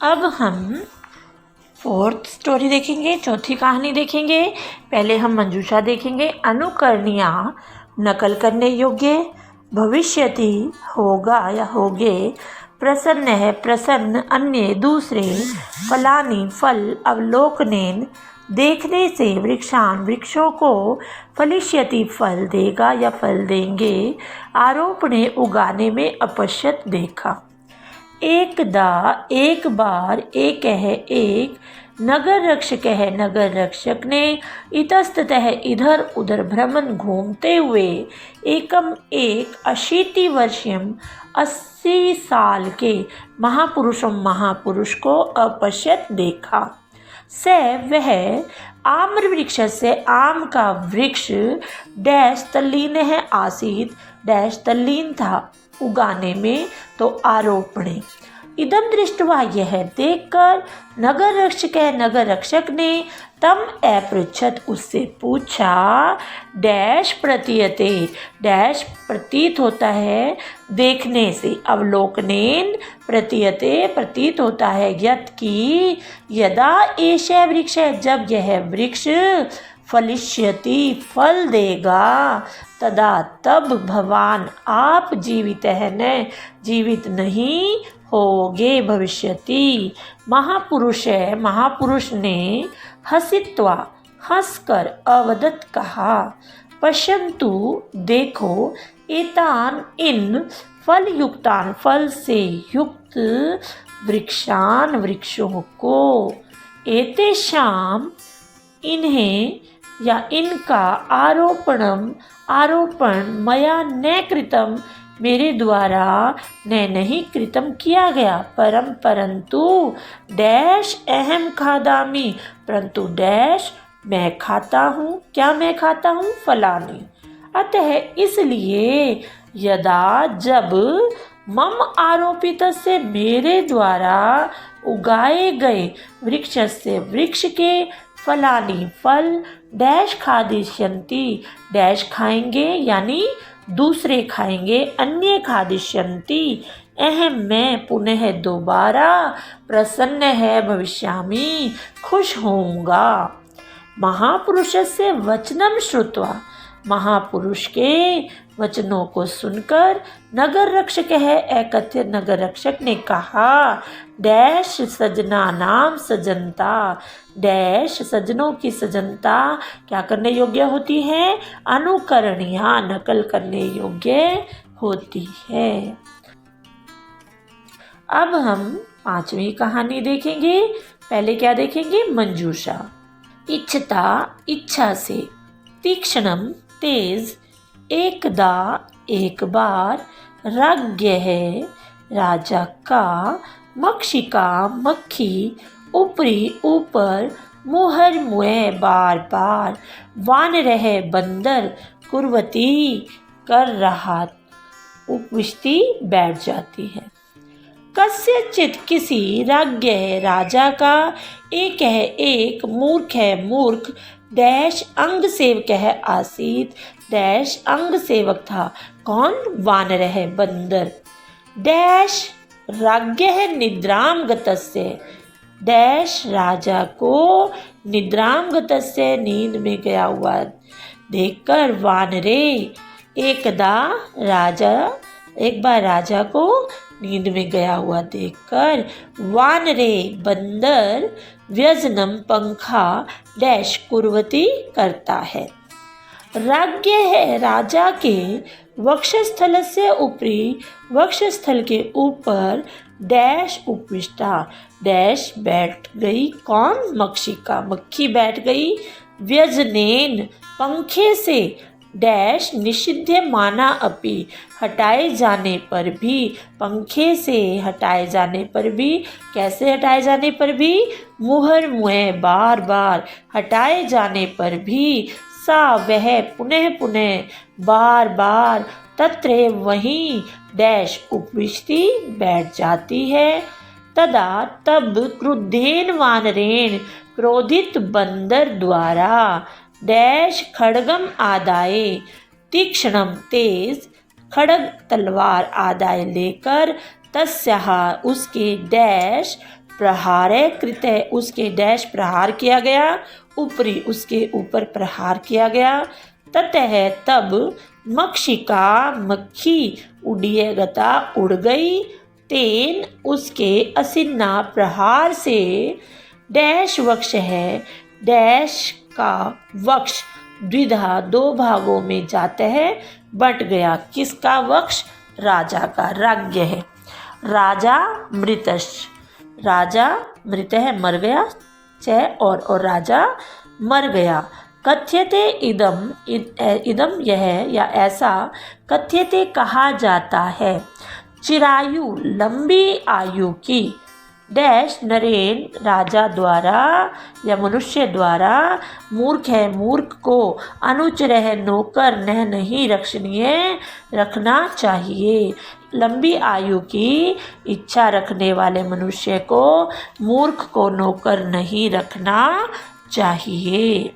अब हम fourth story देखेंगे, चौथी कहानी देखेंगे। पहले हम मंजूषा देखेंगे। अनुकरणीया नकल करने योग्य, भविष्यति होगा या होगे, प्रसन्न है प्रसन्न, अन्य दूसरे, फलानी फल, अवलोकनेन देखने से, वृक्षान वृक्षों को, फलिष्यति फल देगा या फल देंगे, आरोपणे उगाने में, अपश्यत देखा। एकदा एक बार, एक है एक, नगर रक्षक है नगर रक्षक ने, इतस्ततः इधर उधर भ्रमण घूमते हुए, एकम एक 80 वर्षीयम 80 साल के महापुरुषम महापुरुष को अपश्यत देखा। से वह आम्र वृक्ष से आम का वृक्ष, डैश तल्लीन है आसीत, डैश तल्लीन था उगाने में, तो आरोपणे। इदम दृष्टवा यह देखकर, नगर रक्षक ने तम अपृच्छत उससे पूछा, डैश प्रतीयते, डैश प्रतीत होता है देखने से, अवलोकनेन प्रतीयते प्रतीत होता है, यत् की यदा एषः वृक्ष, जब यह वृक्ष, फलिष्यति फल देगा, तदा तब भवान आप जीवित है न जीवित नहीं होगे, भविष्यति। महापुरुष है महापुरुष ने हसित्वा हंसकर अवदत कहा, पश्यन्तु देखो, एतान इन फल युक्तान फल से युक्त, वृक्षान वृक्षों को, एतेषाम इन्हें या इनका, आरोपण मया न कृतम मेरे द्वारा नहीं कृतम किया गया, परंतु डैश अहम खादामी, परंतु डैश मैं खाता हूँ, क्या मैं खाता हूँ, फलानी। अतः इसलिए यदा जब, मम आरोपित से मेरे द्वारा उगाए गए, वृक्ष से वृक्ष के, फलानी फल, डैश खादिष्यन्ति डैश खाएंगे यानी दूसरे खाएंगे, अन्य खादिष्यन्ति अहम मैं पुनः दोबारा, प्रसन्न है भविष्यामि खुश होऊंगा। महापुरुष से वचनम श्रुत्वा, महापुरुष के वचनों को सुनकर, नगर रक्षक है एकथ्य नगर रक्षक ने कहा, डैश सजना नाम सजनता, डैश सजनों की सजनता क्या करने योग्य होती है, अनुकरणीया नकल करने योग्य होती है। अब हम पांचवी कहानी देखेंगे। पहले क्या देखेंगे, मंजूषा। इच्छता इच्छा से, तीक्ष्णम तेज, एकदा एक बार, राज्ञ है राजा का, मक्षिका मक्खी, ऊपरी ऊपर, मुहर मुँह बार बार, वानरः बंदर, कुर्वती कर रहा, उपविष्टि बैठ जाती है। कस्यचित किसी, राज्ञ है राजा का, एक है एक, मूर्ख है मूर्ख, डैश अंग सेवक है आसीत, डैश अंग सेवक था, कौन, वानर है बंदर, डैश राज्ञ है निद्राम गतस्य, डैश राजा को, निद्राम गतस्य नींद में गया हुआ देखकर, वानरे एकदा राजा, एक बार राजा को नींद में गया हुआ देखकर, वानरे बंदर, व्यजनम पंखा, डैश कुर्वती करता है। राज्ञ है राजा के, वक्षस्थल से ऊपरी, वक्षस्थल के ऊपर, डैश उपविष्टा, डैश बैठ गई, कौन, मक्षिका मक्खी बैठ गई, व्यजनेन पंखे से, डैश निषिद्ध माना अपि, हटाए जाने पर भी, पंखे से हटाए जाने पर भी, कैसे हटाए जाने पर भी, मुहर मुँह बार बार, हटाए जाने पर भी, सा वह पुनः पुनः, बार बार, तत्र वहीं, डैश उपविष्टि बैठ जाती है, तदा तब, क्रुद्धेन वानरेण क्रोधित बंदर द्वारा, डैश खड्गम आदाय, तीक्ष्णम तेज, खड्ग तलवार आदाय लेकर, तस्याः उसके, डैश प्रहारे कृते उसके डैश प्रहार किया गया, ऊपरी उसके ऊपर प्रहार किया गया, ततः तब मक्षिका मक्खी उड़िए गता उड़ गई, तेन उसके असिन्ना प्रहार से डैश वक्ष है, डैश का वक्ष द्विधा दो भागों में जाते हैं, बंट गया। किसका वक्ष? राजा का, राज्ञ है। राजा मृतश, राजा मृत है मर गया, च और राजा मर गया। कथ्यते इदम, इदम यह या ऐसा, कथ्यते कहा जाता है, चिरायु लंबी आयु की, डैश नरेन राजा द्वारा या मनुष्य द्वारा, मूर्ख है मूर्ख को, अनुचर है नौकर नहीं रक्षणीय रखना चाहिए। लंबी आयु की इच्छा रखने वाले मनुष्य को मूर्ख को नौकर नहीं रखना चाहिए।